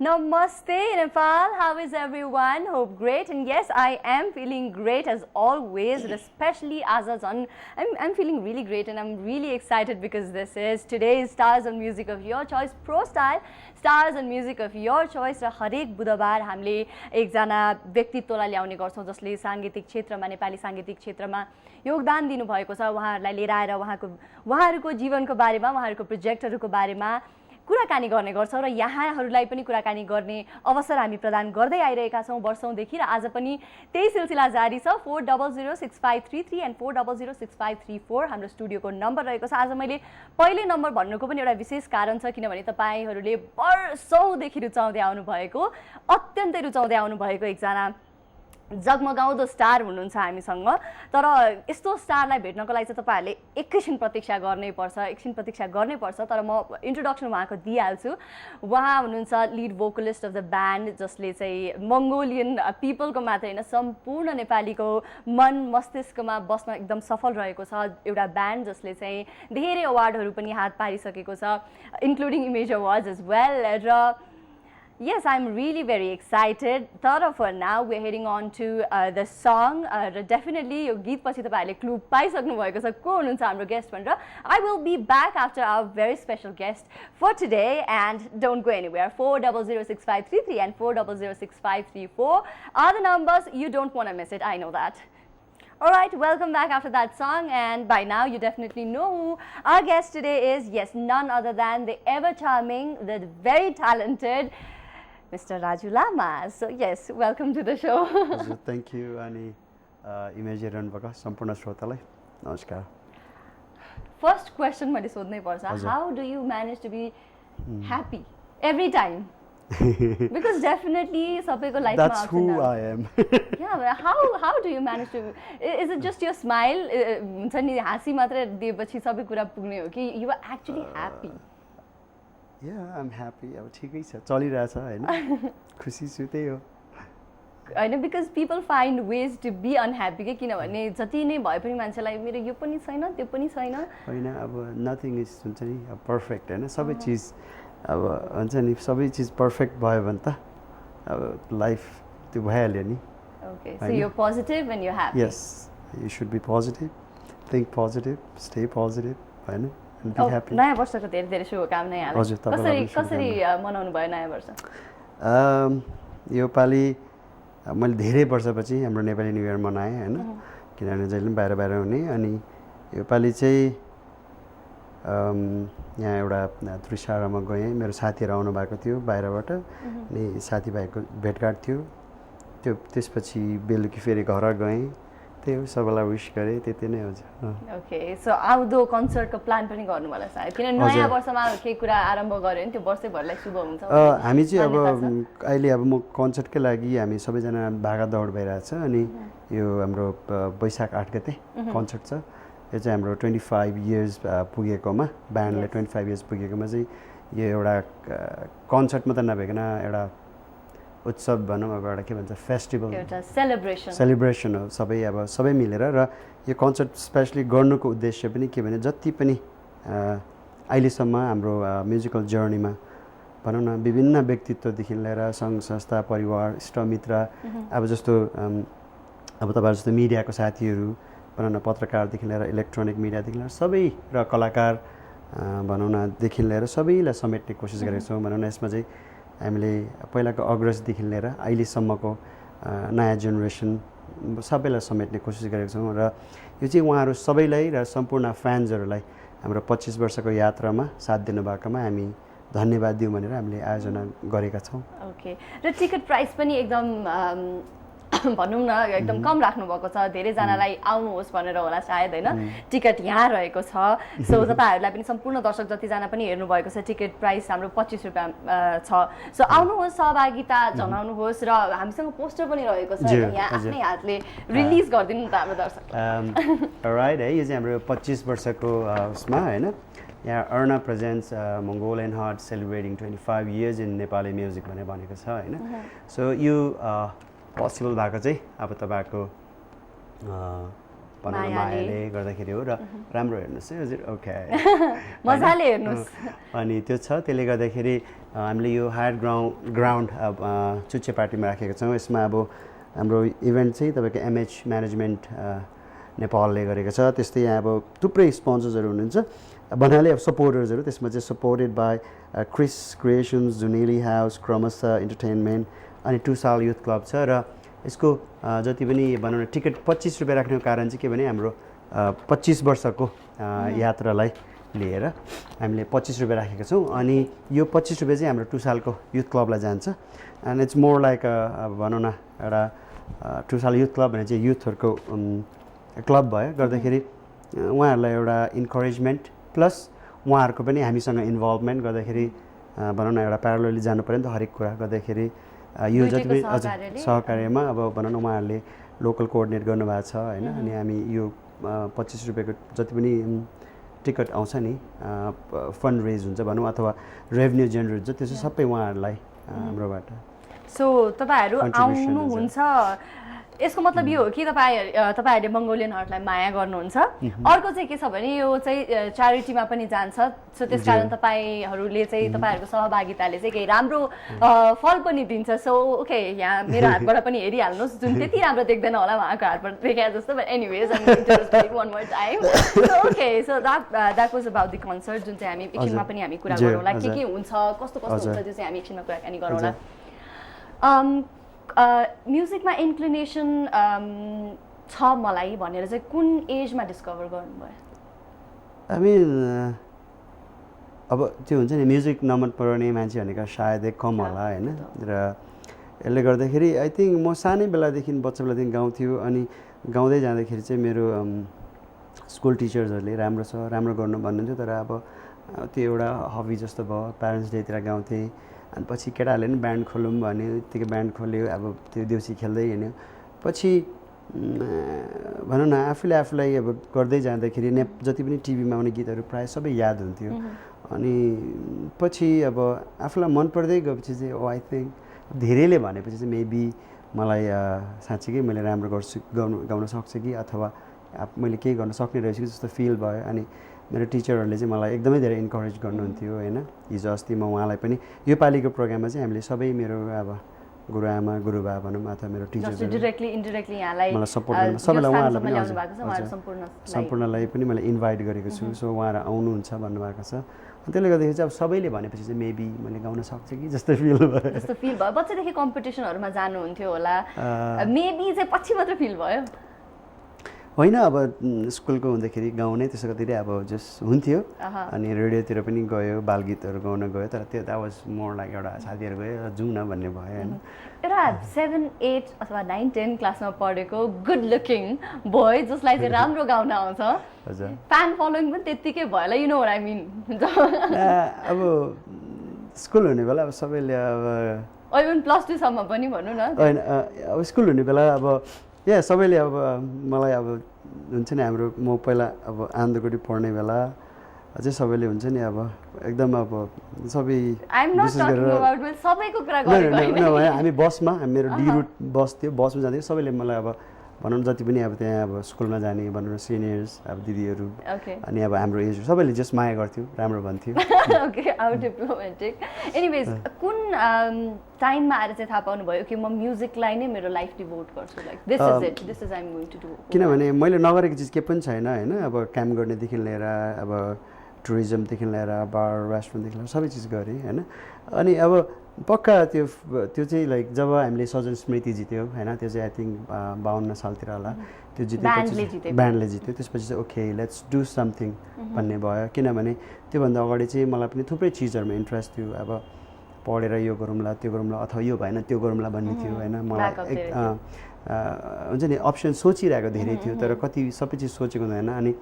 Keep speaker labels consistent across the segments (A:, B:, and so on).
A: Namaste Nepal, how is everyone? Hope great, and yes, I am feeling great as always, and especially as a son. I'm feeling really great and I'm really excited because this is today's Stars and Music of Your Choice Pro Style, Stars and Music of Your Choice र हरेक बुधबार हामीले एकजना व्यक्तित्वलाई ल्याउने गर्छौं जसले सांगीतिक क्षेत्रमा नेपाली सांगीतिक क्षेत्रमा योगदान दिनुभएको छ उहाँहरूलाई लिएर आएर उहाँहरूको जीवनको बारेमा उहाँहरूको प्रोजेक्टहरूको बारेमा कुराकानी गर्ने गर्छौं र यहाँहरूलाई पनि कुराकानी गर्ने अवसर हामी प्रदान गर्दै आइरहेका छौं वर्षौंदेखि र आज पनि त्यही सिलसिला जारी छ 40065333 एन्ड 40065334 हाम्रो स्टुडियोको नम्बर रहेको छ। आज मैले पहिले नम्बर भन्नुको पनि एउटा विशेष कारण छ किनभने तपाईहरुले वर्षौंदेखि रुचाउँदै आउनु भएको अत्यन्तै रुचाउँदै आउनु भएको एकजना जगमगाउँदो स्टार हुनुहुन्छ हामीसँग। तर यस्तो स्टारलाई भेट्नको लागि चाहिँ तपाईहरुले एकैछिन प्रतीक्षा गर्नै पर्छ तर म इन्ट्रोडक्सन उहाँको दिइहाल्छु। उहाँ हुनुहुन्छ lead vocalist of the band जसले चाहिँ मंगोलियन पिपलको मात्र हैन सम्पूर्ण नेपालीको मन मस्तिष्कमा बस्न एकदम सफल रहेको छ एउटा ब्यान्ड जसले चाहिँ धेरै अवार्डहरु पनि हात पारिसकेको छ including image awards as well र Yes, I'm really very excited. But for now, we're heading on to the song. Definitely, यो गीत पछि तपाईहरुले क्लू पाइसक्नु भएको छ को हुनुहुन्छ हाम्रो गेस्ट भनेर. I will be back after our very special guest for today and don't go anywhere. 40065333 and 40065334 are the numbers. You don't want to miss it. I know that. Alright, welcome back after that song, and by now you definitely know who our guest today is. Yes, none other than the ever charming, the very talented Mr. Raju Lama. So yes, welcome to the show.
B: Thank you, Ani. Image हेर्नुभएको सम्पूर्ण श्रोतालाई नमस्कार.
A: First question मैले सोध्नै पर्छ. How do you manage to be happy every time? Because definitely सबैको लाइफमा
B: That's who I am.
A: Yeah, but how do you manage to? Is it just your smile? हुन्छ नि हाँसी मात्र दिएपछि सबै कुरा पुग्ने हो कि you are actually happy?
B: Yeah, I'm happy. अब ठिकै छ चलिरहेछ हैन खुसी छु त्यही हो
A: हैन because people find ways to be unhappy के किनभने जति नै भए पनि मान्छेलाई मेरो यो पनि छैन त्यो पनि छैन
B: हैन अब nothing is हुन्छ नि अब पर्फेक्ट हैन सबै चीज अब हुन्छ नि सबै चीज पर्फेक्ट भयो भने त अब लाइफ त्यो भइहाल्यो नि.
A: Okay, so you're positive and you're happy.
B: Yes, you should be positive, think positive, stay positive, हैन and be happy.
A: नयाँ वर्षको धेरै धेरै शुभकामना यहाँलाई. कसरी मनाउनु भयो नयाँ वर्ष?
B: यो पाली मैले धेरै वर्षपछि हाम्रो नेपाली न्यू इयर मनाएँ हैन किनभने जहिले पनि बाहिर हुने अनि यो पाली चाहिँ यहाँ एउटा त्रिशारामा गएँ मेरो साथीहरु आउनु भएको थियो बाहिरबाट अनि साथीभाइको भेटघाट थियो त्यसपछि बेलुकी फेरि घर गएँ त्यही हो सबैलाई विश गरेँ त्यति नै हो.
A: ओके सो आउँदो कन्सर्टको प्लान पनि गर्नु होला सायद किन नयाँ वर्षमा केही कुरा आरम्भ गर्यो नि त्यो वर्षैभरलाई शुभ हुन्छ.
B: हामी चाहिँ अब अहिले अब म कन्सर्टकै लागि हामी सबैजना भागादौड भइरहेछ अनि यो हाम्रो वैशाख 8 गते कन्सर्ट छ. यो चाहिँ हाम्रो 25 इयर्स पुगेकोमा ब्यान्डले 25 इयर्स पुगेकोमा चाहिँ यो एउटा कन्सर्ट मात्र नभइकन एउटा उत्सव भनौँ अब एउटा के भन्छ फेस्टिभल
A: एउटा
B: सेलिब्रेसन हो सबै मिलेर र यो कन्सर्ट स्पेशली गर्नुको उद्देश्य पनि के भने जति पनि अहिलेसम्म हाम्रो म्युजिकल जर्नीमा भनौँ न विभिन्न व्यक्तित्वदेखि लिएर सङ्घ संस्था परिवार इष्टमित्र अब जस्तो अब तपाईहरु जस्तो मिडियाको साथीहरू भनौँ न पत्रकारदेखि लिएर इलेक्ट्रोनिक मिडियादेखि लिएर सबै र कलाकार भनौँ न देखि लिएर सबैलाई समेट्ने कोसिस गरेका छौँ. भनौँ न यसमा चाहिँ हामीले पहिलाको अग्रजदेखि लिएर अहिलेसम्मको नयाँ जेनेरेसन सबैलाई समेट्ने कोसिस गरेका छौँ र यो चाहिँ उहाँहरू सबैलाई र सम्पूर्ण फ्यान्सहरूलाई हाम्रो 25 वर्षको यात्रामा साथ दिनुभएकोमा हामी धन्यवाद दिउँ भनेर हामीले आयोजना गरेका छौँ.
A: ओके र टिकट प्राइस पनि एकदम भनौँ न एकदम कम राख्नु भएको छ धेरै जनालाई आउनुहोस् भनेर होला सायद हैन टिकट यहाँ रहेको छ. सो तपाईहरुलाई पनि सम्पूर्ण दर्शक जति जना पनि हेर्नु भएको छ टिकट प्राइस हाम्रो 25 रुपैयाँ छ. सो आउनुहोस् सहभागिता जनाउनुहोस् र हामीसँग पोस्टर पनि रहेको छ यहाँ आफ्नै हातले रिलिज गर्दिनु त हाम्रो दर्शकलाई.
B: राइट है यो चाहिँ हाम्रो 25 वर्षको उसमा हैन यहाँ अर्ना presents Mongolian heart celebrating 25 years in Nepali music भनेको छ हैन. सो यो पोसिबल भएको चाहिँ अब तपाईको भनौँ न मायाले गर्दाखेरि हो र राम्रो हेर्नुहोस् है हजुर ओके
A: मजाले हेर्नुहोस्
B: अनि त्यो छ त्यसले गर्दाखेरि हामीले यो हायर ग्राउन्ड चुच्चे पार्टीमा राखेका छौँ यसमा अब हाम्रो इभेन्ट चाहिँ तपाईँको एमएच म्यानेजमेन्ट नेपालले गरेको छ त्यस्तै यहाँ अब थुप्रै स्पोन्सर्सहरू हुनुहुन्छ भन्नाले अब सपोर्टर्सहरू त्यसमा चाहिँ supported by Chris creations Juneli house क्रमशः इन्टरटेनमेन्ट अनि 2 साल युथ क्लब छ र यसको जति पनि भनौँ न टिकट 25 रुपियाँ राख्नुको कारण चाहिँ के भने हाम्रो 25 वर्षको यात्रालाई लिएर हामीले 25 रुपियाँ राखेका छौँ अनि यो 25 रुपियाँ चाहिँ हाम्रो 2 सालको युथ क्लबलाई जान्छ एन्ड इट्स मोर लाइक भनौँ न एउटा 2 साल युथ क्लब भने चाहिँ युथहरूको क्लब भयो गर्दाखेरि उहाँहरूलाई एउटा इन्करेजमेन्ट प्लस उहाँहरूको पनि हामीसँग इन्भल्भमेन्ट गर्दाखेरि भनौँ न एउटा प्यारलली जानु पऱ्यो नि त हरेक कुरा गर्दाखेरि यो जति पनि सहकार्यमा अब भनौँ न उहाँहरूले लोकल कोअर्डिनेट गर्नुभएको छ होइन अनि हामी यो 25 रुपियाँको जति पनि टिकट आउँछ नि फन्ड रेज हुन्छ भनौँ अथवा रेभेन्यू जेनेरेट हुन्छ त्यो चाहिँ सबै उहाँहरूलाई हाम्रोबाट
A: सो तपाईँहरू आउनुहुन्छ यसको मतलब यो हो कि तपाईँहरूले मङ्गोलियनहरूलाई माया गर्नुहुन्छ अर्को चाहिँ के छ भने यो चाहिँ च्यारिटीमा पनि जान्छ सो त्यस कारण तपाईँहरूले चाहिँ तपाईँहरूको सहभागिताले चाहिँ केही राम्रो फल पनि दिन्छ सो ओके यहाँ मेरो हातबाट पनि हेरिहाल्नुहोस् जुन त्यति राम्रो देख्दैन होला उहाँको हातबाट देखाए जस्तो but anyways one more time okay so that was about the concert जुन चाहिँ हामी एकछिनमा पनि हामी कुरा गरौँला के हुन्छ कस्तो कस्तो हुन्छ त्यो चाहिँ हामी एकछिनमा कुराकानी गरौँला म्युजिकमा इन्क्लिनेसन छ मलाई भनेर चाहिँ कुन एजमा डिस्कभर गर्नुभयो
B: हामी अब त्यो हुन्छ नि म्युजिक नमन पराउने मान्छे भनेको सायदै कम होला होइन र यसले गर्दाखेरि आई थिङ्क म सानै बेलादेखि बच्चा बेलादेखि गाउँथ्यो अनि गाउँदै जाँदाखेरि चाहिँ मेरो स्कुल टिचर्सहरूले राम्रो गर्नु भन्नुहुन्थ्यो तर अब त्यो एउटा हबी जस्तो भयो प्यारेन्ट्स डेतिर गाउँथेँ अनि पछि केटाहरूले पनि ब्यान्ड खोलौँ भन्यो त्यतिकै ब्यान्ड खोल्यो अब त्यो देउसी खेल्दै हिँड्यो पछि भनौँ न आफूलाई अब गर्दै जाँदाखेरि जति पनि टिभीमा आउने गीतहरू प्रायः सबै याद हुन्थ्यो अनि पछि अब आफूलाई मन पर्दै गएपछि चाहिँ ओ आई थिङ्क धेरैले भनेपछि चाहिँ मेबी मलाई साँच्चीकै मैले राम्रो गाउन सक्छु कि अथवा मैले केही गर्न सक्ने रहेछु कि जस्तो फिल भयो अनि मेरो टिचरहरूले चाहिँ मलाई एकदमै धेरै इन्करेज गर्नुहुन्थ्यो होइन हिजो अस्ति म उहाँलाई पनि यो पालिको प्रोग्राममा चाहिँ हामीले सबै मेरो अब गुरुआमा गुरुबा भनौँ अथवा मेरो टिचर्स
A: डाइरेक्टली इन्डाइरेक्टली यहाँलाई
B: मलाई सपोर्ट गर्न सबैलाई उहाँहरूलाई पनि सम्पूर्णलाई पनि मैले इन्भाइट गरेको छु सो उहाँहरू आउनुहुन्छ भन्नुभएको छ त्यसले गर्दाखेरि चाहिँ अब सबैले भनेपछि चाहिँ मेबी मैले गाउन सक्छु कि जस्तो फिल भयो
A: बच्चादेखि कम्पिटिसनहरूमा जानुहुन्थ्यो होला मेबी चाहिँ पछि मात्र फिल भयो
B: होइन अब स्कुलको हुँदाखेरि गाउने त्यसो गर्दाखेरि अब जस्ट हुन्थ्यो अनि रेडियोतिर पनि गयो बालगीतहरू गाउन गयो तर त्यो द्याट वाज मोर लाइक एउटा साथीहरू गयो जाउँ न भन्ने भयो होइन
A: एउटा 7, 8 अथवा 9, 10 क्लासमा पढेको गुड लुकिङ बोय जसलाई चाहिँ राम्रो गाउन आउँछ
B: हजुर
A: फ्यान फलोइङ पनि त्यत्तिकै भयो होला you know what I mean
B: अब स्कुल हुने बेला अब सबैले अब
A: इभन +2 सम्म पनि भनौँ न
B: होइन अब स्कुल हुने बेला अब या सबैले अब मलाई अब हुन्छ नि हाम्रो म पहिला अब आन्दोगढी पढ्ने बेला अझै सबैले हुन्छ नि अब एकदम अब सबै हामी बसमा मेरो डी रुट बस थियो बसमा जाँदै सबैले मलाई अब भनौँ जति पनि अब त्यहाँ अब स्कुलमा जाने भनौँ सिनियर्स अब दिदीहरू अनि अब हाम्रो एज सबैले जस्ट माया गर्थ्यो राम्रो भन्थ्यो
A: ओके हाउ डिप्लोमेटिक एनीवेज कुन टाइममा आएर चाहिँ थाहा पाउनुभयो कि म म्युजिकलाई नै मेरो लाइफ डिभोट गर्छु like this is it this is I am going to do
B: किनभने मैले नगरेको चिज के पनि छैन होइन अब क्याम्प गर्नेदेखि लिएर अब टुरिज्मदेखि लिएर बार रेस्टुरेन्टदेखि लिएर सबै चिज गरेँ होइन अनि अब पक्का त्यो चाहिँ लाइक जब हामीले सजन स्मृति जित्यो होइन त्यो चाहिँ आई थिङ्क 52 सालतिर होला त्यो जितेपछि ब्यान्डले जित्यो त्यसपछि चाहिँ ओके लेट्स डु समथिङ भन्ने भयो किनभने त्योभन्दा अगाडि चाहिँ मलाई पनि थुप्रै चिजहरूमा इन्ट्रेस्ट थियो अब पढेर यो गरौँला त्यो गरौँला अथवा यो भएन त्यो गरौँला भन्ने थियो होइन मलाई हुन्छ नि अप्सन सोचिरहेको धेरै थियो तर कति सबै चिज सोचेको हुँदैन अनि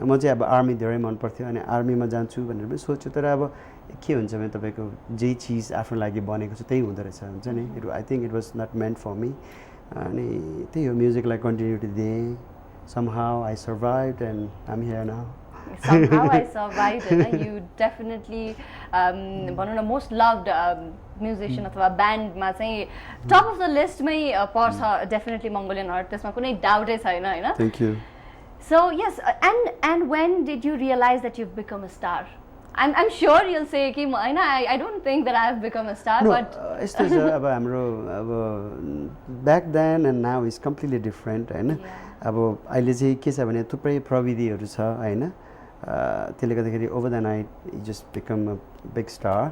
B: म चाहिँ अब आर्मी धेरै मन पर्थ्यो अनि आर्मीमा जान्छु भनेर पनि सोच्छु तर अब के हुन्छ भने तपाईँको जे चिज आफ्नो लागि बनेको छ त्यही हुँदो रहेछ हुन्छ नि I think it was not meant for me अनि त्यही हो म्युजिकलाई कन्टिन्युटी दिएँ somehow I survived and I am here now
A: somehow I survived and you definitely भनौँ न मोस्ट लभड म्युजिसियन अथवा ब्यान्डमा चाहिँ टप अफ द लिस्टमै पर्छ डेफिनेटली मङ्गोलियन हार्ट त्यसमा कुनै डाउटै छैन होइन
B: thank you
A: So yes, and when did you realize that you've become a star? I'm sure you'll say कि होइन I don't think that I've become a star,
B: No,
A: but
B: यस्तो छ अब हाम्रो अब back then and now is completely different होइन. अब अहिले चाहिँ के छ भने थुप्रै प्रविधिहरू छ होइन. त्यसले गर्दाखेरि over the night you just become a big star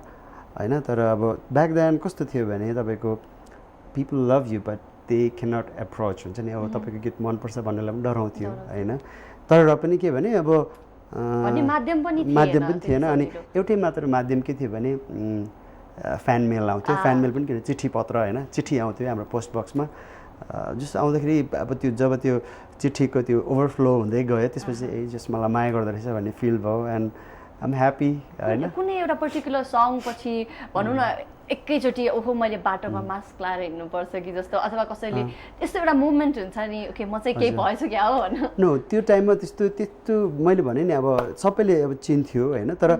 B: होइन. तर अब ब्याक देन कस्तो थियो भने तपाईँको people love you but they can not approach हुन्छ नि. अब तपाईँको गीत मनपर्छ भन्नेलाई पनि डराउँथ्यो होइन. तर र पनि के भने अब
A: माध्यम पनि
B: थिएन. अनि एउटै मात्र माध्यम के थियो भने फ्यान मेल आउँथ्यो. फ्यान मेल पनि के चिठी पत्र होइन, चिठी आउँथ्यो हाम्रो पोस्ट बक्समा. जस्तो आउँदाखेरि अब त्यो जब त्यो चिठीको त्यो ओभरफ्लो हुँदै गयो त्यसपछि ए जस्ट मलाई माया गर्दो रहेछ भन्ने फिल भयो एन्ड आइ एम ह्याप्पी होइन.
A: कुनै एउटा पर्टिकुलर सङ पछि भनौँ न एकैचोटि ओहो मैले बाटोमा मास्क लाएर हिँड्नुपर्छ कि जस्तो, अथवा कसैले त्यस्तो एउटा मुभमेन्ट हुन्छ नि ओके म चाहिँ केही भएछु क्या हो भन.
B: नो त्यो टाइममा त्यस्तो मैले भने नि अब सबैले अब चिन्थ्यो होइन. तर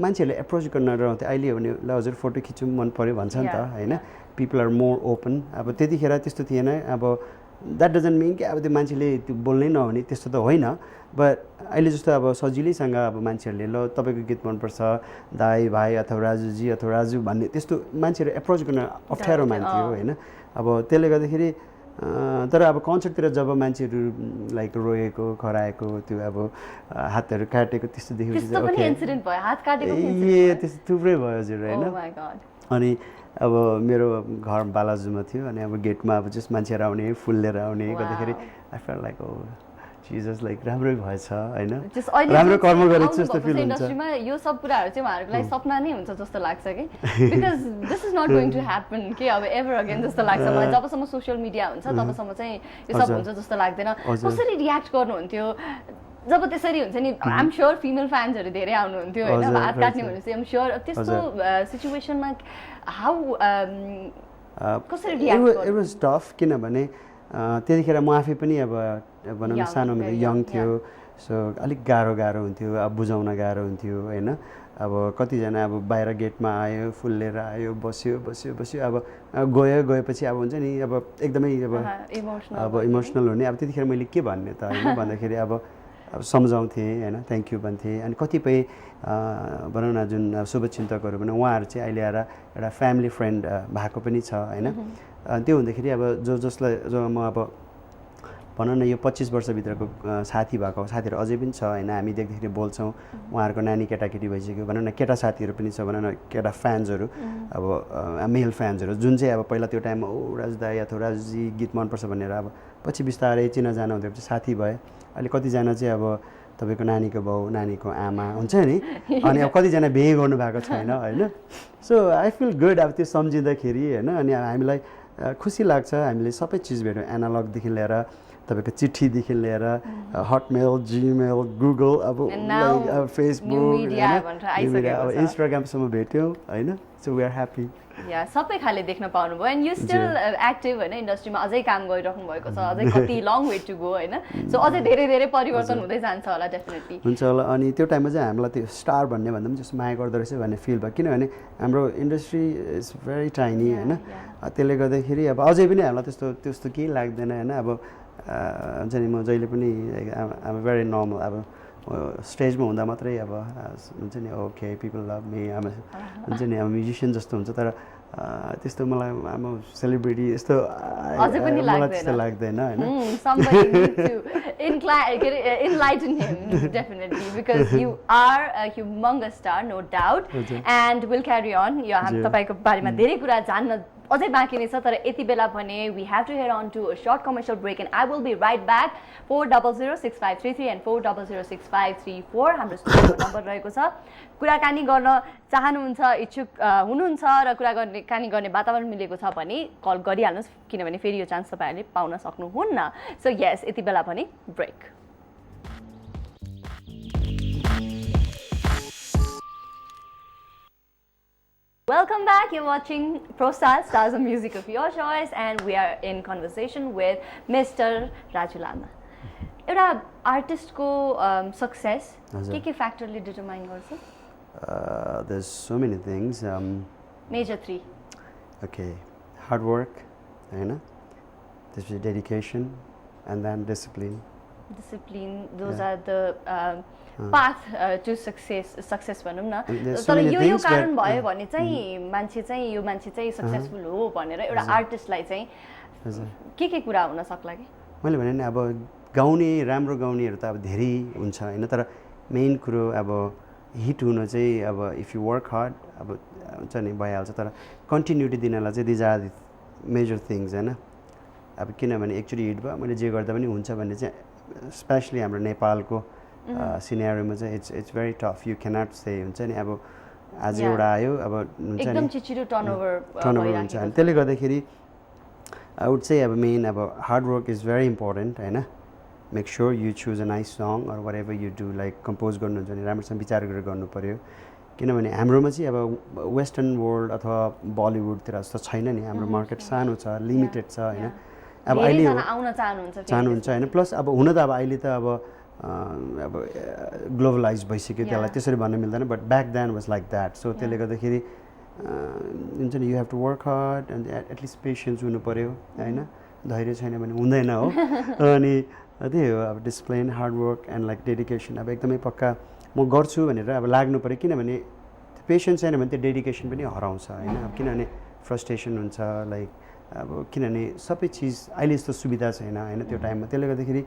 B: मान्छेहरूले एप्रोच गर्न डराउँथ्यो. अहिले हो भने ल हजुर फोटो खिचौँ मन पऱ्यो भन्छ नि त होइन. People are more open. अब त्यतिखेर त्यस्तो थिएन. अब द्याट डजन्ट मिन कि अब त्यो मान्छेले त्यो बोल्नै नहुने त्यस्तो त होइन. बट अहिले जस्तो अब सजिलैसँग अब मान्छेहरूले ल तपाईँको गीत मनपर्छ दाई भाइ अथवा राजुजी अथवा राजु भन्ने त्यस्तो मान्छेहरू एप्रोच गर्न अप्ठ्यारो मान्थ्यो होइन. अब त्यसले गर्दाखेरि तर अब कन्सर्टतिर जब मान्छेहरू लाइक रोएको खराएको त्यो अब हातहरू काटेको त्यस्तो देखेपछि ए त्यस्तो थुप्रै भयो हजुर होइन. अनि अब मेरो घर बालाजुमा थियो अनि अब गेटमा अब जस्ट मान्छेहरू आउने फुल लिएर आउने गर्दाखेरि I feel like oh Jesus like राम्रै भएछ होइन, राम्रो कर्म गरेको जस्तो फिल हुन्छ.
A: इन्डस्ट्रीमा यो सब कुराहरू चाहिँ उहाँहरूको लागि सपना नै हुन्छ जस्तो लाग्छ कि because this is not going to happen कि अब एभर अगेन जस्तो लाग्छ मलाई. जबसम्म सोसियल मिडिया हुन्छ तबसम्म चाहिँ यो सब हुन्छ जस्तो लाग्दैन. कसरी रियाक्ट गर्नुहुन्थ्यो जब त्यसरी हुन्छ नि? आइएम स्योर फिमेल फ्यान्सहरू धेरै आउनुहुन्थ्यो होइन, हात काट्ने भनेपछि आइएम स्योर. त्यस्तो सिचुएसनमा हाउ कसरी रियाक्ट गर्नु?
B: इट वाज टफ किनभने त्यतिखेर म आफै पनि अब भनौँ न सानो मेरो यङ थियो. सो अलिक गाह्रो हुन्थ्यो. अब बुझाउन गाह्रो हुन्थ्यो होइन. अब कतिजना अब बाहिर गेटमा आयो फुल लिएर आयो बस्यो अब गएपछि अब हुन्छ नि अब एकदमै अब इमोसनल हुने. अब त्यतिखेर मैले के भन्ने त होइन भन्दाखेरि अब सम्झाउँथेँ होइन, थ्याङ्क यू भन्थेँ. अनि कतिपय भनौँ न जुन शुभचिन्तकहरू भने उहाँहरू चाहिँ अहिले आएर एउटा फ्यामिली फ्रेन्ड भएको पनि छ होइन. त्यो हुँदाखेरि अब जसलाई म अब भनौँ न यो 25 वर्षभित्रको साथी भएको साथीहरू अझै पनि छ होइन. हामी देख्दाखेरि बोल्छौँ. उहाँहरूको नानी केटाकेटी भइसक्यो भनौँ न, केटा साथीहरू पनि छ भनौँ न, केटा फ्यान्सहरू अब मेल फ्यान्सहरू जुन चाहिँ अब पहिला त्यो टाइममा ओ राजु दाई अथवा राजुजी गीत मनपर्छ भनेर अब पछि बिस्तारै चिनाजाना हुँदै साथी भए. अहिले कतिजना चाहिँ अब तपाईँको नानीको बाउ नानीको आमा हुन्छ नि. अनि अब कतिजना बिहे गर्नुभएको छैन होइन. सो आई फिल गुड अब त्यो सम्झिँदाखेरि होइन. अनि हामीलाई खुसी लाग्छ. हामीले सबै चिज भेट्यौँ, एनालगदेखि लिएर तपाईँको चिठीदेखि लिएर हटमेल जिमेल गुगल अब फेसबुक अब इन्स्टाग्रामसम्म भेट्यौँ होइन. So we are happy.
A: या सबै खाले देख्न पाउनुभयो. एन्ड यु स्टिल एक्टिभ होइन, इन्डस्ट्रीमा अझै काम गरिराख्नु भएको छ, अझै कति लङ वे टु गो होइन. सो अझै धेरै परिवर्तन हुँदै जान्छ होला डेफिनेटली.
B: हुन्छ होला. अनि त्यो टाइममा चाहिँ हामीलाई त्यो स्टार भन्ने भन्दा पनि जस्तो माया गर्दो रहेछ भन्ने फिल भयो. किनभने हाम्रो इन्डस्ट्री इज भेरी टाइनी होइन. त्यसले गर्दाखेरि अब अझै पनि हामीलाई त्यस्तो केही लाग्दैन होइन. अब हुन्छ नि म जहिले पनि आम भेरी नर्मल. अब स्टेजमा हुँदा मात्रै अब हुन्छ नि ओके पिपल लभ मी आम हुन्छ नि अब म्युजिसियन जस्तो हुन्छ. तर त्यस्तो मलाई आम सेलिब्रिटी यस्तो मलाई त्यस्तो लाग्दैन होइन.
A: enlighten him definitely because you are a humongous star no doubt and we'll carry on. यो हामी तपाईको बारेमा धेरै कुरा जान्न अझै बाँकी नै छ. तर यति बेला भने we have to head on to a short commercial break and I will be right back. 400653 and 400654 हाम्रो स्टुडियोको नम्बर रहेको छ. कुराकानी गर्न चाहनुहुन्छ इच्छुक हुनुहुन्छ र कुराकानी गर्ने वातावरण मिलेको छ भने कल गरिहाल्नुहोस् किनभने फेरि यो चान्स तपाईहरुले पाउन सक्नुहुन्न. सो यस यति बेला भने brake. Welcome back. You're watching ProStar, Stars of Music of Your Choice, and we are in conversation with Mr. Raju Lama. एउटा आर्टिस्टको सक्सेस के फ्याक्टरले डिटरमाइन गर्छ?
B: There's so many things.
A: Major 3.
B: Okay, hard work, होइन, त्यसपछि dedication and then discipline
A: discipline, those are the path to success भनौँ न.
B: there's so
A: तर
B: many
A: यो
B: things
A: कारण
B: that-
A: भयो भने चाहिँ मान्छे चाहिँ यो मान्छे चाहिँ सक्सेसफुल हो भनेर एउटा आर्टिस्टलाई चाहिँ
B: हजुर
A: के कुरा हुन सक्ला कि?
B: मैले भने नि अब गाउने राम्रो गाउनेहरू त अब धेरै हुन्छ होइन, तर मेन कुरो अब हिट हुन चाहिँ अब इफ यु वर्क हार्ड अब हुन्छ नि भइहाल्छ, तर कन्टिन्युटी दिनलाई चाहिँ दिज आर मेजर थिङ्स होइन. अब किनभने एकचोटि हिट भयो मैले जे गर्दा पनि हुन्छ भन्ने चाहिँ स्पेसली हाम्रो नेपालको सिनेरियोमा चाहिँ it's very tough. You cannot से हुन्छ नि अब आज
A: Yeah.
B: एउटा आयो अब हुन्छ
A: एकदम
B: नि
A: छिटो टर्नओभर
B: टर्नओभर हुन्छ अनि त्यसले गर्दाखेरि आई वुड चाहिँ अब मेन अब hard work is very important होइन. Make sure you choose a nice song or whatever you do, like compose गर्नुहुन्छ भने राम्रोसँग विचार गरेर गर्नु पऱ्यो. किनभने हाम्रोमा चाहिँ अब वेस्टर्न वर्ल्ड अथवा बलिउडतिर जस्तो छैन नि, हाम्रो मार्केट सानो छ, लिमिटेड छ होइन. अब अहिले
A: आउन
B: चाहनुहुन्छ होइन. प्लस अब हुन त अब अहिले त अब ग्लोबलाइज भइसक्यो, त्यसलाई त्यसरी भन्न मिल्दैन, but back then was like that. So त्यसले गर्दाखेरि हुन्छ नि you have to work hard and at least patience हुनु पऱ्यो होइन. धैर्य छैन भने हुँदैन हो. अनि त्यही हो अब discipline, hard work and like dedication. अब एकदमै पक्का म गर्छु भनेर अब लाग्नु पऱ्यो, किनभने पेसेन्स छैन भने त्यो डेडिकेसन पनि हराउँछ होइन. अब किनभने फ्रस्ट्रेसन हुन्छ लाइक अब किनभने सबै चिज अहिले जस्तो सुविधा छैन होइन त्यो टाइममा. त्यसले गर्दाखेरि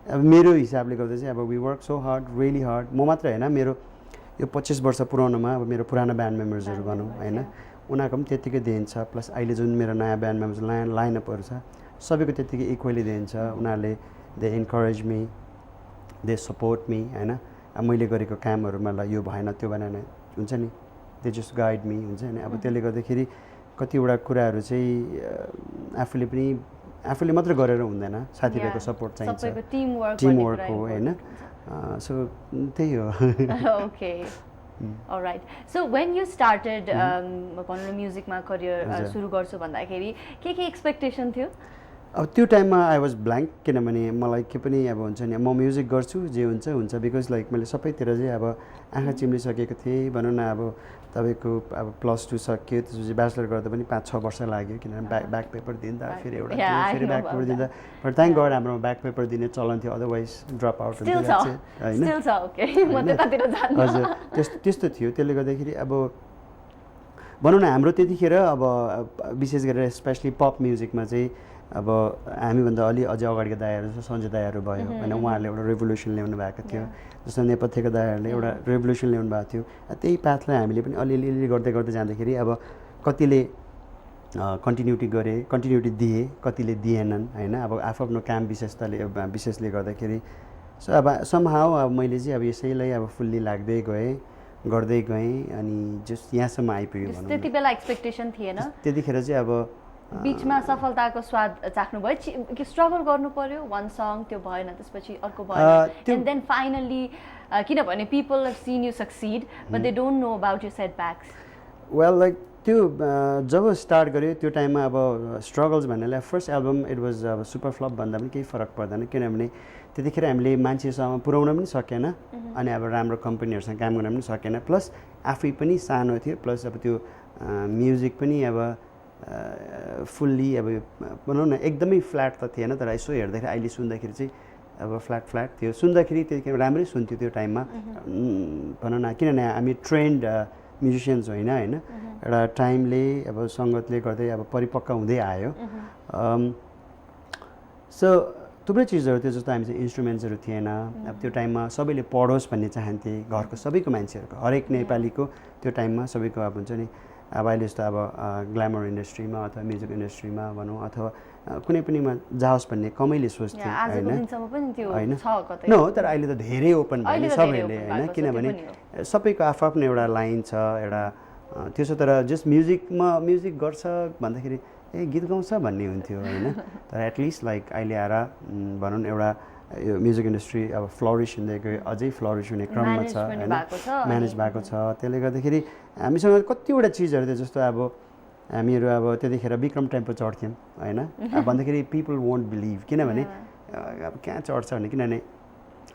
B: अब मेरो हिसाबले गर्दा चाहिँ अब we work so hard, really hard. म मात्र होइन, मेरो यो 25 वर्ष पुरानोमा अब मेरो पुरानो ब्यान्ड मेम्बर्सहरू भनौँ होइन, उनीहरूको पनि त्यत्तिकै देन छ. प्लस अहिले जुन मेरो नयाँ ब्यान्ड मेम्बर्स लाइनअपहरू छ सबैको त्यत्तिकै इक्वली देन छ. उनीहरूले they encourage me, they support me होइन. अब मैले गरेको कामहरूमा ल यो भएन त्यो भएन हुन्छ नि, दे जस्ट गाइड मी हुन्छ नि. अब त्यसले गर्दाखेरि कतिवटा कुराहरू चाहिँ आफूले मात्र गरेर हुँदैन, साथीभाइको सपोर्ट चाहिन्छ, टिमवर्क हो होइन. सो त्यही हो.
A: Okay all right. So when you started भनौँ न म्युजिकमा करियर सुरु गर्छु भन्दाखेरि के एक्सपेक्टेसन थियो?
B: अब त्यो टाइममा आई वाज ब्ल्याङ्क, किनभने मलाई के पनि अब हुन्छ नि म म्युजिक गर्छु जे हुन्छ बिकज लाइक मैले सबैतिर चाहिँ अब आँखा चिम्लिसकेको थिएँ भनौँ न. अब तपाईँको अब +2 सक्यो, त्यसपछि ब्याचलर गर्दा पनि 5-6 वर्ष लाग्यो, किनभने ब्याक पेपर दिँदा फेरि एउटा फेरि ब्याक पेपर दिँदा. बट थ्याङ्क गड हाम्रोमा ब्याक पेपर दिने चलन थियो, अदरवाइज ड्रप आउट हुन्थ्यो होइन. हजुर त्यस्तो थियो. त्यसले गर्दाखेरि अब भनौँ न हाम्रो त्यतिखेर अब विशेष गरेर स्पेसली पप म्युजिकमा चाहिँ अब हामीभन्दा अझै अगाडिको दायाहरू छ, सञ्जय दायाहरू भयो होइन. उहाँहरूले एउटा रेभोल्युसन ल्याउनु भएको थियो, जस्तो नेपथ्यका दायाहरूले एउटा रेभोल्युसन ल्याउनु भएको थियो. त्यही पाथलाई हामीले पनि अलिअलि गर्दै जाँदाखेरि अब कतिले कन्टिन्युटी दिए, कतिले दिएनन् होइन. अब आफ्नो काम विशेषले गर्दाखेरि सो अब समहाउ अब मैले चाहिँ अब यसैलाई अब फुल्ली लाग्दै गर्दै गएँ अनि जस्ट यहाँसम्म आइपुग्यो भनौँ.
A: त्यति बेला एक्सपेक्टेसन थिएन?
B: त्यतिखेर चाहिँ अब
A: बिचमा सफलताको स्वाद चाख्नु भयो कि स्ट्रगल गर्नु पर्यो? वान सङ त्यो भएन, त्यसपछि अर्को भएन, एन्ड देन फाइनली किनभने people have seen you succeed but they don't know about you setbacks.
B: Well like त्यो जब स्टार्ट गऱ्यो त्यो टाइममा अब स्ट्रगल्स भन्नेलाई फर्स्ट एल्बम इट वाज अब सुपर फ्लप भन्दा पनि केही फरक पर्दैन, किनभने त्यतिखेर हामीले मान्छेसँग पुर्याउन पनि सकेन अनि अब राम्रो कम्पनीहरूसँग काम गर्न पनि सकेन. प्लस आफै पनि सानो थियो, प्लस अब त्यो म्युजिक पनि अब फुल्ली अब भनौँ न एकदमै फ्ल्याट त थिएन, तर यसो हेर्दाखेरि अहिले सुन्दाखेरि चाहिँ अब फ्ल्याट थियो. सुन्दाखेरि त्यतिखेर राम्रै सुन्थ्यो त्यो टाइममा भनौँ न, किनभने हामी ट्रेन्ड म्युजिसियन्स होइन एउटा टाइमले अब सङ्गतले गर्दै अब परिपक्व हुँदै आयो. सो थुप्रै चिजहरू थियो, जस्तो हामीसँग इन्स्ट्रुमेन्ट्सहरू थिएन. अब त्यो टाइममा सबैले पढोस् भन्ने चाहन्थे, घरको सबैको मान्छेहरूको, हरेक नेपालीको त्यो टाइममा सबैको अब हुन्छ नि. अब अहिले जस्तो अब ग्ल्यामर इन्डस्ट्रीमा अथवा म्युजिक इन्डस्ट्रीमा भनौँ अथवा कुनै पनिमा जाओस् भन्ने कमैले सोच्थे होइन. न तर अहिले त धेरै ओपन भयो सबैले होइन, किनभने सबैको आफ्नो एउटा लाइन छ एउटा त्यसो. तर जस्ट म्युजिक गर्छ भन्दाखेरि गीत गाउँछ भन्ने हुन्थ्यो होइन. तर एटलिस्ट लाइक अहिले आएर भनौँ न एउटा यो म्युजिक इन्डस्ट्री अब फ्लरिस हुँदै गयो, अझै फ्लरिस हुने क्रममा छ होइन, म्यानेज भएको छ. त्यसले गर्दाखेरि हामीसँग कतिवटा चिजहरू थियो, जस्तो अब हामीहरू अब त्यतिखेर विक्रम टेम्पो चढ्थ्यौँ होइन. भन्दाखेरि पिपल वोन्ट बिलिभ, किनभने अब कहाँ चढ्छ भने, किनभने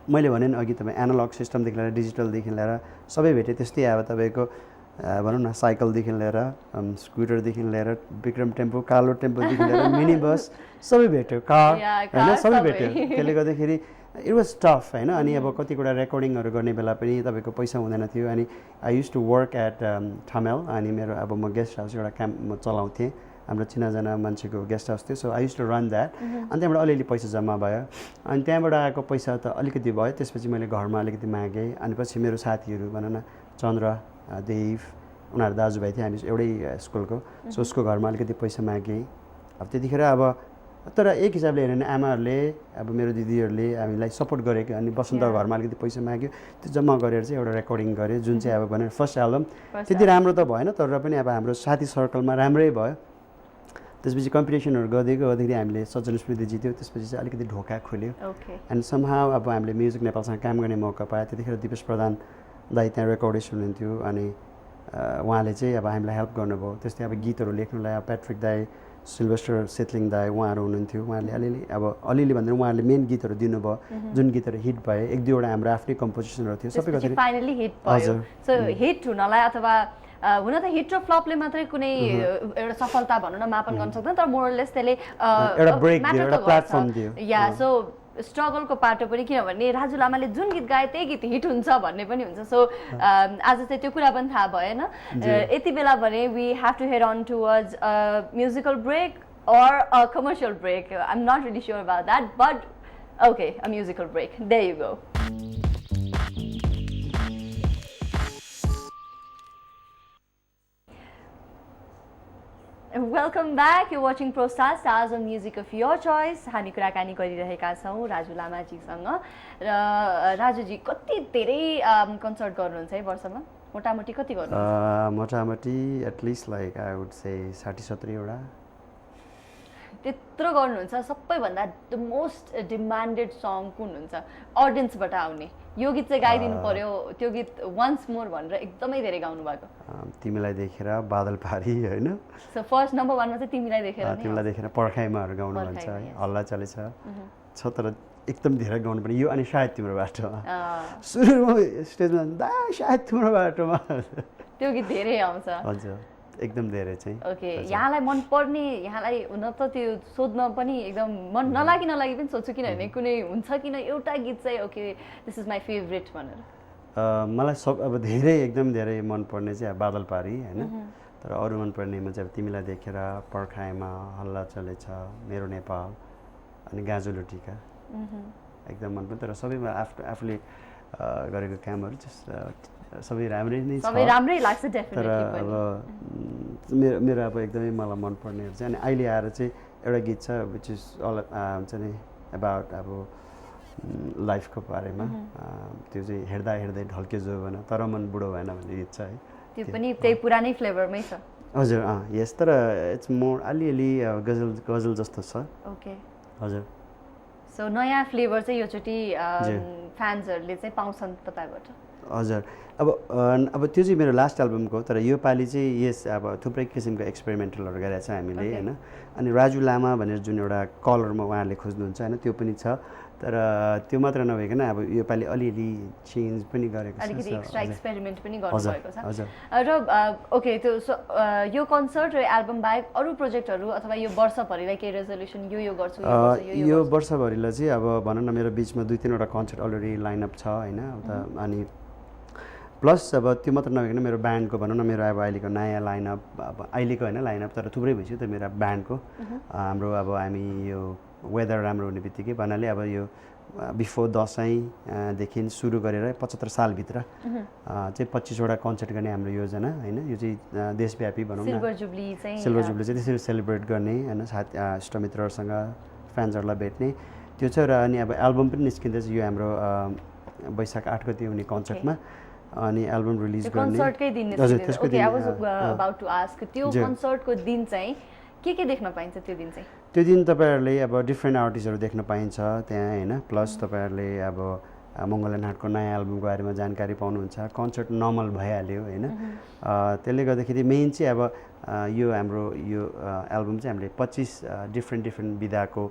B: मैले भने नि अघि तपाईँ एनालग सिस्टमदेखि लिएर डिजिटलदेखि लिएर सबै भेटेँ. त्यस्तै अब तपाईँको भनौँ न साइकलदेखि लिएर स्कुटरदेखि लिएर विक्रम टेम्पो, कालो टेम्पोदेखि लिएर मिनी बस सबै भेट्यो, कार होइन सबै भेट्यो. त्यसले गर्दाखेरि इट वाज टफ होइन अनि अब कति कुरा रेकर्डिङहरू गर्ने बेला पनि तपाईँको पैसा हुँदैन थियो अनि I used to work at Thamel अनि मेरो अब म गेस्ट हाउस एउटा काम म चलाउँथेँ हाम्रो चिनाजना मान्छेको गेस्ट हाउस थियो so I used to run that अनि त्यहाँबाट अलिअलि पैसा जम्मा भयो अनि त्यहाँबाट आएको पैसा त अलिकति भयो त्यसपछि मैले घरमा अलिकति मागेँ अनि पछि मेरो साथीहरू भनौँ न चन्द्र देव उनीहरू दाजुभाइ थिए हामी एउटै स्कुलको सो उसको घरमा अलिकति पैसा मागेँ अब त्यतिखेर अब तर एक हिसाबले हेऱ्यो भने आमाहरूले अब मेरो दिदीहरूले हामीलाई सपोर्ट गरेको अनि वसन्तको घरमा अलिकति पैसा माग्यो त्यो जम्मा गरेर चाहिँ एउटा रेकर्डिङ गरेँ जुन चाहिँ अब भने फर्स्ट एल्बम त्यति राम्रो त भएन तर पनि अब हाम्रो साथी सर्कलमा राम्रै भयो त्यसपछि कम्पिटिसनहरू गर्दाखेरि हामीले सज्जन स्मृति जित्यो त्यसपछि चाहिँ अलिकति ढोका खोल्यो एन्ड समहाउ अब हामीले म्युजिक नेपालसँग काम गर्ने मौका पायो त्यतिखेर दिपेश प्रधान दाइ त्यहाँ रेकर्डिस्ट हुनुहुन्थ्यो अनि उहाँले चाहिँ अब हामीलाई हेल्प गर्नुभयो त्यस्तै अब गीतहरू लेख्नुलाई अब प्याट्रिक दाई सिल्भेस्टर सेटलिङ दाई उहाँहरू हुनुहुन्थ्यो उहाँले अलिअलि भन्दा उहाँहरूले मेन गीतहरू दिनुभयो जुन गीतहरू हिट भए एक दुईवटा हाम्रो आफ्नै कम्पोजिसनहरू थियो सबै
A: फाइनली हिट भयो सो हिट हुनलाई अथवा हुन त हिट र फ्लपले मात्रै कुनै एउटा सफलता भनौँ न मापन गर्न सक्दैन तर मोरलेस त्यसले
B: एउटा ब्रेक दियो एउटा प्लेटफर्म दियो
A: या सो स्ट्रगलको पाटो पनि किनभने राजु लामाले जुन गीत गाए त्यही गीत हिट हुन्छ भन्ने पनि हुन्छ सो आज चाहिँ त्यो कुरा पनि थाहा भएन यति बेला भने we have to head on towards musical break or a commercial break. I'm not really sure about that, but okay, a musical break. There you go. Welcome back. You're watching ProStar Stars on Music of Your Choice. हामी कुराकानी गरिरहेका छौँ राजु लामाजीसँग र राजुजी कति धेरै concert गर्नुहुन्छ है वर्षमा मोटामोटी कति गर्नुहुन्छ
B: मोटामोटी at least like I would say 60-70 वटा
A: त्यत्रो गर्नुहुन्छ सबैभन्दा द मोस्ट डिमान्डेड सङ कुन हुन्छ अडियन्सबाट आउने यो गीत चाहिँ गाइदिनु पर्यो त्यो गीत वन्स मोर भनेर एकदमै धेरै गाउनु भएको
B: तिमीलाई देखेर बादल पारी हैन
A: सो फर्स्ट नम्बर 1 मा चाहिँ तिमीलाई
B: देखेर पर्खाइमाहरु गाउनु भन्छ है हल्ला चलेछ छ तर एकदम धेरै गाउनु पर्ने यो अनि सायद तिम्रो बाटोमा सुरुमा स्टेजमा दा सायद तिम्रो बाटोमा
A: त्यो गीत धेरै आउँछ
B: हजुर एकदम धेरै चाहिँ
A: ओके यहाँलाई मन पर्ने यहाँलाई हुन त त्यो सोध्न पनि एकदम मन नलागी पनि सोध्छु किनभने कुनै हुन्छ किन एउटा गीत चाहिँ okay this is my favourite भनेर
B: मलाई सब अब धेरै एकदम धेरै मन पर्ने चाहिँ बादल पारी हैन तर अरु मन पर्नेमा चाहिँ अब तिमीलाई देखेर पर्खाएमा हल्ला चलेछ मेरो नेपाल अनि गाजुलुटीका एकदम मन पर्छ तर सबैमा आफूले गरेको कामहरु सबै राम्रै नै छ
A: सबै राम्रै लाग्छ डेफिनेटली
B: तर अब मेरो अब एकदमै मलाई मन पर्नेहरु चाहिँ अनि अहिले आएर चाहिँ एउटा गीत छ व्हिच इज अल हुन्छ नि अबाउट अब लाइफको बारेमा त्यो चाहिँ हेर्दा हेर्दै ढल्के जो भएन तर मन बुढो भएन भन्ने गीत छ है
A: त्यो पनि त्यही पुरानै फ्लेभरमै छ
B: हजुर यस तर इट्स मोर अलिअलि गजल जस्तो छ
A: ओके
B: हजुर
A: सो नयाँ फ्लेभर चाहिँ योचोटि फ्यान्सहरूले चाहिँ पाउँछन् तपाईबाट
B: हजुर अब त्यो चाहिँ मेरो लास्ट एल्बमको तर यो पालि चाहिँ यस अब थुप्रै किसिमको एक्सपेरिमेन्टलहरू गरेका छ हामीले हैन अनि राजु लामा भनेर जुन एउटा कलरमा उहाँहरूले खोज्नुहुन्छ हैन त्यो पनि छ तर त्यो मात्र नभइकन अब यो पालि अलिअलि चेन्ज पनि गरेको छ
A: अलिकति एक्स्ट्रा एक्सपेरिमेन्ट पनि गर्नुभएको छ र ओके त्यो यो कन्सर्ट र एल्बम बाहेक अरू प्रोजेक्टहरू अथवा यो वर्षभरिलाई केही रेजोल्युसन यो गर्छु
B: यो वर्षभरिलाई चाहिँ अब भनौँ न मेरो बिचमा 2-3 वटा कन्सर्ट अलरेडी लाइनअप छ हैन अनि प्लस अब त्यो मात्र नभइकन मेरो ब्यान्डको भनौँ न मेरो अब अहिलेको नयाँ लाइनअप अब अहिलेको होइन लाइनअप तर थुप्रै भइसक्यो त मेरो ब्यान्डको हाम्रो अब हामी यो वेदर राम्रो हुने बित्तिकै भन्नाले अब यो बिफोर दसैँदेखि सुरु गरेर 75 सालभित्र चाहिँ 25 वटा कन्सर्ट गर्ने हाम्रो योजना होइन यो चाहिँ देशव्यापी भनौँ न
A: सिल्भर जुब्ली चाहिँ
B: त्यसरी सेलिब्रेट गर्ने होइन साथी इष्टमित्रहरूसँग फ्यान्सहरूलाई भेट्ने त्यो छ र अनि अब एल्बम पनि निस्किँदैछ यो हाम्रो वैशाख 8 गते हुने कन्सर्टमा अनि एल्बम रिलिज गर्ने
A: कन्सर्टकै दिन निस्किन्छ okay I was about to ask त्यो कन्सर्टको दिन चाहिँ के देख्न पाइन्छ त्यो दिन चाहिँ
B: त्यो दिन तपाईहरुले अब डिफ्रेन्ट आर्टिस्टहरु देख्न पाइन्छ त्यहाँ हैन प्लस तपाईहरुले अब मङ्गलन हाटको नयाँ एल्बमको बारेमा जानकारी पाउनुहुन्छ कन्सर्ट नर्मल भइहाल्यो हैन त्यसले गर्दाखेरि मेन चाहिँ अब यो हाम्रो यो एल्बम चाहिँ हामीले 25 डिफ्रेन्ट विधाको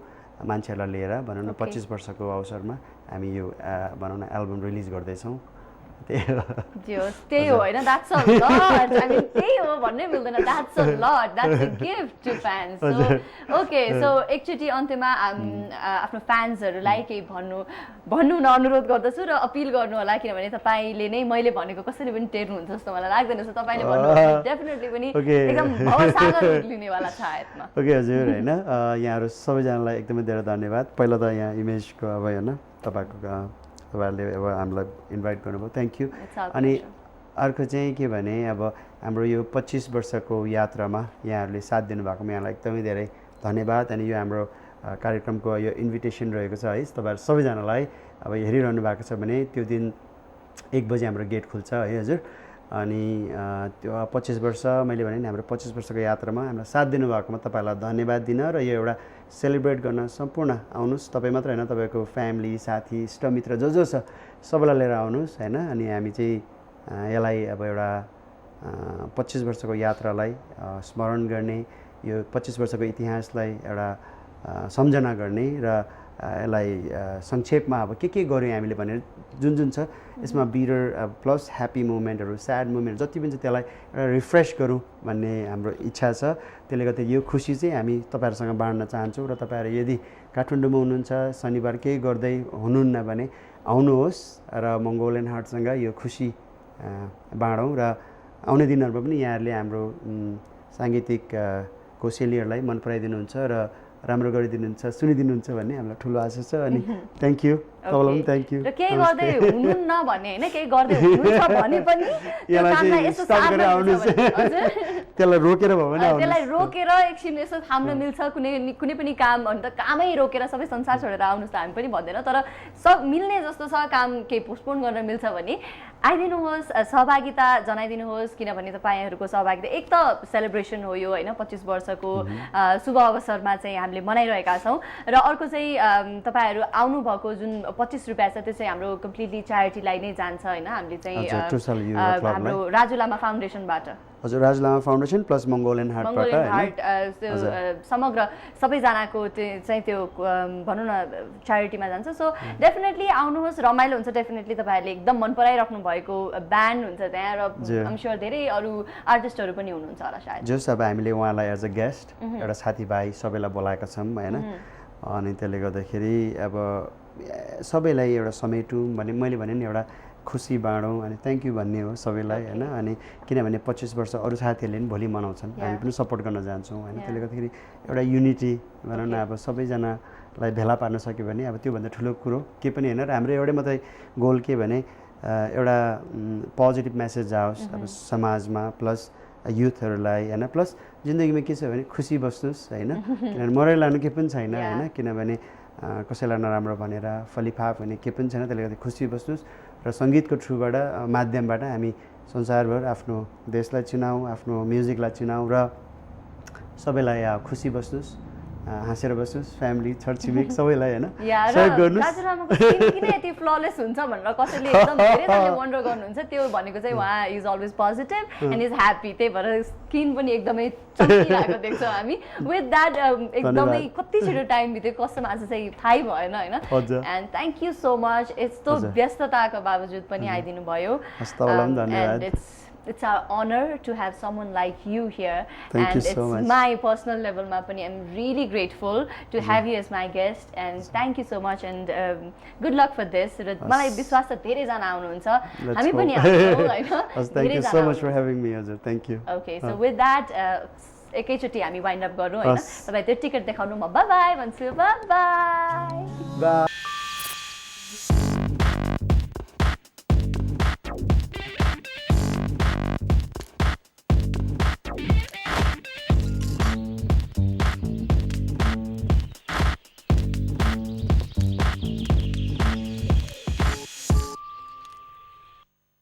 B: मान्छेहरूलाई लिएर भनौँ न 25 वर्षको अवसरमा हामी यो भनौँ न एल्बम रिलिज गर्दैछौँ
A: जे होस् त्यही हो होइन that's a lot I mean त्यही हो भन्नै मिल्दैन that's a lot that's a gift to fans so okay so एकचोटि अन्त्यमा आफ्नो फ्यान्सहरूलाई केही भन्नु न अनुरोध गर्दछु र अपिल गर्नु होला किनभने तपाईँले नै मैले भनेको कसैले पनि टेर्नुहुन्छ जस्तो मलाई लाग्दैन सो तपाईँले भन्नु डेफिनेटली पनि एकदम भवसागर लिनेवाला छ आयतमा
B: ओके हजुर होइन यहाँहरू सबैजनालाई एकदमै धेरै धन्यवाद पहिला त यहाँ इमेजको अब होइन तपाईँहरूले अब हामीलाई इन्भाइट गर्नुभयो थ्याङ्क यू अनि अर्को चाहिँ के भने अब हाम्रो यो 25 वर्षको यात्रामा यहाँहरूले साथ दिनुभएकोमा यहाँलाई एकदमै धेरै धन्यवाद अनि यो हाम्रो कार्यक्रमको यो इन्भिटेसन रहेको छ है तपाईँहरू सबैजनालाई अब हेरिरहनु भएको छ भने त्यो दिन 1 बजे हाम्रो गेट खुल्छ है हजुर अनि त्यो 25 वर्ष मैले भने नि हाम्रो 25 वर्षको यात्रामा हामीलाई साथ दिनुभएकोमा तपाईँहरूलाई धन्यवाद दिन र यो एउटा सेलिब्रेट गर्न सम्पूर्ण आउनुहोस् तपाईँ मात्र होइन तपाईँको फ्यामिली साथी इष्टमित्र जो छ सबैलाई लिएर आउनुहोस् होइन अनि हामी चाहिँ यसलाई अब एउटा 25 वर्षको यात्रालाई स्मरण गर्ने यो 25 वर्षको इतिहासलाई एउटा सम्झना गर्ने र यसलाई संक्षेपमा अब के गर्यौँ हामीले भनेर जुन छ यसमा बिटर प्लस ह्याप्पी मोमेन्टहरू स्याड मोमेन्ट जति पनि छ त्यसलाई एउटा रिफ्रेस गरौँ भन्ने हाम्रो इच्छा छ त्यसले गर्दा यो खुसी चाहिँ हामी तपाईँहरूसँग बाँड्न चाहन्छौँ र तपाईँहरू यदि काठमाडौँमा हुनुहुन्छ शनिबार केही गर्दै हुनुहुन्न भने आउनुहोस् र मङ्गोलियन हार्टसँग यो खुसी बाँडौँ र आउने दिनहरूमा पनि यहाँहरूले हाम्रो साङ्गीतिक कौशलीहरूलाई मन पराइदिनुहुन्छ र राम्रो गरिदिनुहुन्छ सुनिदिनुहुन्छ भन्ने हामीलाई ठुलो आशा छ अनि थ्याङ्क यू तपाईँलाई पनि थ्याङ्क यू
A: र केही गर्दै हुनुहुन्न भन्ने होइन केही गर्दै हुनुहुन्छ भने पनि
B: त्यसलाई रोकेर भयो भने
A: त्यसलाई रोकेर एकछिन यसो थाम्न मिल्छ कुनै पनि काम अन्त कामै रोकेर सबै संसार छोडेर आउनुहोस् त हामी पनि भन्दैन तर सब मिल्ने जस्तो छ काम केही पोस्टपोन गर्न मिल्छ भने आइदिनुहोस् सहभागिता जनाइदिनुहोस् किनभने तपाईँहरूको सहभागिता एक त सेलिब्रेसन हो यो होइन 25 वर्षको शुभ अवसरमा चाहिँ हामीले मनाइरहेका छौँ र अर्को चाहिँ तपाईँहरू आउनुभएको जुन 25 रुपियाँ छ त्यो चाहिँ हाम्रो कम्प्लिटली च्यारिटीलाई नै जान्छ होइन हामीले चाहिँ हाम्रो राजु लामा फाउन्डेसनबाट
B: हजुर Raju Lama foundation plus Mongolian heart
A: समग्र सबैजनाको चाहिँ त्यो भनौँ न च्यारिटीमा जान्छ सो डेफिनेटली आउनुहोस् रमाइलो हुन्छ डेफिनेटली तपाईँहरूले एकदम मन पराइराख्नु भएको ब्यान्ड हुन्छ त्यहाँ र आइम स्योर धेरै अरू आर्टिस्टहरू पनि हुनुहुन्छ होला सायद
B: जस अब हामीले उहाँलाई एज अ गेस्ट एउटा साथीभाइ सबैलाई बोलाएका छौँ होइन अनि त्यसले गर्दाखेरि अब सबैलाई एउटा समेटौँ भने मैले भने नि एउटा खुसी बाँडौँ अनि थ्याङ्क यू भन्ने हो सबैलाई होइन अनि किनभने 25 वर्ष अरू साथीहरूले पनि भोलि मनाउँछन् हामी पनि सपोर्ट गर्न जान्छौँ होइन त्यसले गर्दाखेरि एउटा युनिटी भनौँ न अब सबैजनालाई भेला पार्न सक्यो भने अब त्योभन्दा ठुलो कुरो के पनि होइन र हाम्रो एउटै मात्रै गोल के भने एउटा पोजिटिभ मेसेज जाओस् अब समाजमा प्लस युथहरूलाई होइन प्लस जिन्दगीमा के छ भने खुसी बस्नुहोस् होइन किनभने मरै लानु केही पनि छैन होइन किनभने कसैलाई नराम्रो भनेर फलिफाप हुने केही पनि छैन त्यसले गर्दा खुसी बस्नुहोस् र सङ्गीतको थ्रुबाट माध्यमबाट हामी संसारभर आफ्नो देशलाई चिनाऊँ आफ्नो म्युजिकलाई चिनाऊँ र सबैलाई खुसी बस्नुहोस् हाँसेर बस्नुहोस् फ्यामिली छरछिमेक सबैलाई होइन सहयोग गर्नुहोस्
A: किन यति फ्ललेस हुन्छ भनेर कसैले एकदम धेरैजनाले वन्डर गर्नुहुन्छ त्यो भनेको चाहिँ उहाँ is always positive and is happy त्यही भएर स्किन पनि एकदमै चम्किरहेको देख्छौँ हामी विथ द्याट एकदमै कति छिटो टाइम बित्यो कस्तो आज चाहिँ थाहै भएन होइन and thank you so much यस्तो व्यस्तताको बावजुद पनि आइदिनु भयो and it's our honor to have someone like you here.
B: Thank you so
A: much. My personal level mapani I'm really grateful to have you as my guest and thank you so much and good luck for this. मलाई विश्वास छ धेरै जना आउनुहुन्छ हामी पनि आउँछौँ हैन
B: Thank you so much for having me Azhar. Thank you.
A: Okay, so with that एकैचोटि हामी वाइन्ड अप गरौँ हैन तपाईँ त्यो टिकट देखाउनु म बाइ बाइ भन्छु बाइ बाइ